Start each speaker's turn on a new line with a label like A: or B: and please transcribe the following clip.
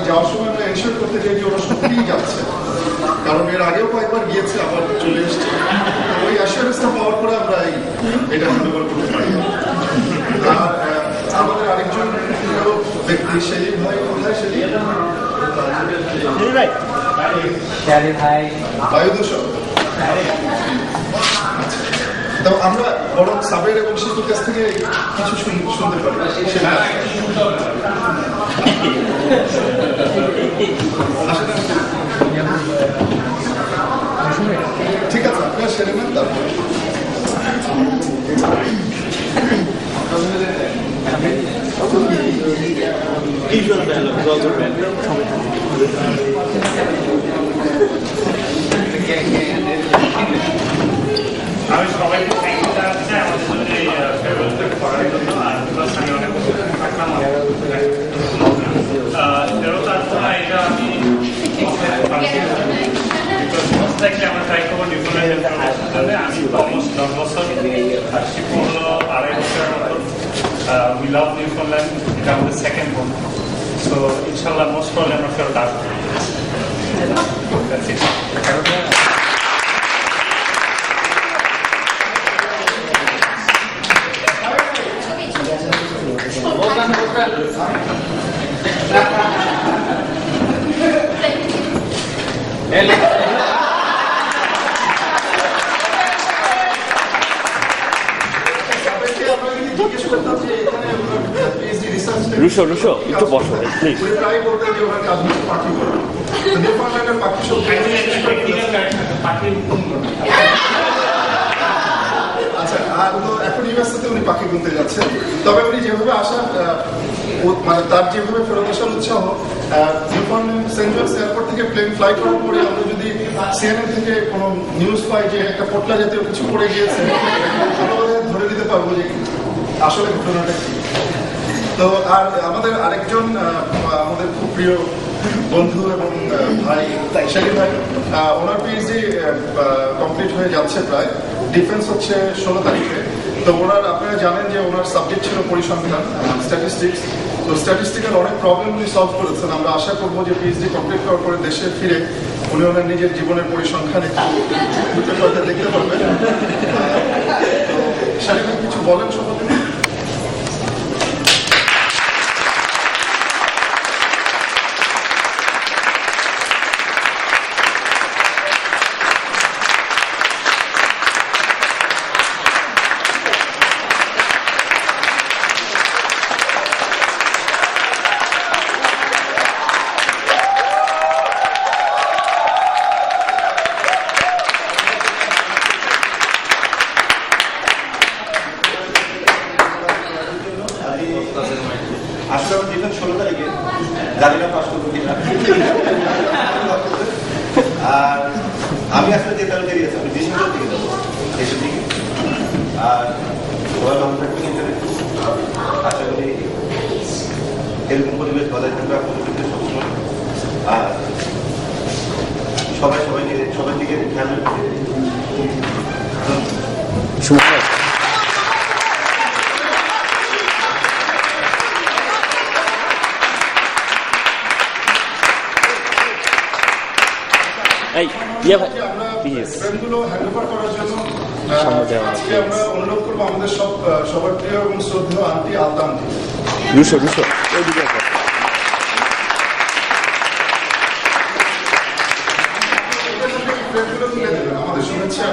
A: যাওয়ার সময় আমরা এনশিওর করতে চাই যে ওরা সত্যিই যাচ্ছে, কারণ এর আগেও কয়েকবার গিয়েছে আবার চলে এসছে, ওই অ্যাসিওরেন্সটা পাওয়ার পরে আমরা এটা হ্যান্ডওভার করতে পারি। আর আমাদের আরেকজন ব্যক্তি সেলিম ভাই, কোথায় সেলিম ভাই? বায়ুদূষণ। তো আমরা বরং সাবের এবং শিশুর কাছ থেকে কিছু শুনতে পারি। ঠিক আছে, আপনারা সেরে নেন তারপর।
B: আমি সবাইকে থ্যাংক ইউ জানাচ্ছি আমাদের জন্য এই ফেভারটা করার জন্য। আর প্লাস আমি অনেক থাকলাম ফেরত আসবো না, এটা আমি মোস্টলি আমরা ট্রাই করবো নিউজিল্যান্ড জন্য। আমি অলমোস্ট 10 বছর, শিল্প হলো 2.5 বছরের মতো। উই লাভ নিউজিল্যান্ড, এটা আমাদের সেকেন্ড হোম। সো ইনশাল্লাহ মোস্ট প্রবলি আমরা ফেরত আসবো।
C: রুশো একটু বসো প্লিজ।
A: আচ্ছা, আর এখন ইউএসএতে উনি পাখি গুনতে যাচ্ছেন। তবে উনি যেভাবে আসার মানে তার যেভাবে ফেরত আসার উৎসাহ, সেন্ট জর্জ এয়ারপোর্ট থেকে প্লেন ফ্লাই করার পরে আমরা যদি সিএনএন থেকে কোনো নিউজ পাই যে একটা পোটলা জাতীয় কিছু পড়ে গিয়েছে, ধরে নিতে পারবো যে আসলে ঘটনাটা কি। তো আর আমাদের আরেকজন আমাদের খুব প্রিয় বন্ধু এবং ভাই শাকিব ভাই, ওনার পিএইচডি কমপ্লিট হয়ে যাচ্ছে প্রায়। ডিফেন্স হচ্ছে 16 তারিখে। তো ওনার, আপনারা জানেন যে ওনার সাবজেক্ট ছিল পরিসংখ্যান, স্ট্যাটিস্টিক্স। তো স্ট্যাটিস্টিক্যাল অনেক প্রবলেম উনি সলভ করেছেন। আমরা আশা করবো যে পিএইচডি কমপ্লিট করার পরে দেশে ফিরে উনি ওনার নিজের জীবনের পরিসংখ্যান একটু দেখতে পারবেন। শাকিব ভাই কিছু বলেন সম্পর্কে?
D: আসলে আমি যেতাম 16 তারিখে, জানি না পাস করবো কিনা। আর আমি আসলে যেতে দেরি আছে, আমি ডিসেম্বরের দিকে যাবো দেশের দিকে। আর সবাই ভালো থাকবেন, ইন্টারনেট আশা করি এরকম পরিবেশ বজায় থাকবে আপনাদের ক্ষেত্রে সবসময়। আর সবাই দিকে খেয়াল রাখবে। অনুরোধ করবো আমাদের সবার প্রিয় এবং শ্রদ্ধেয় আন্টি আলতাম আমাদের শুভেচ্ছা।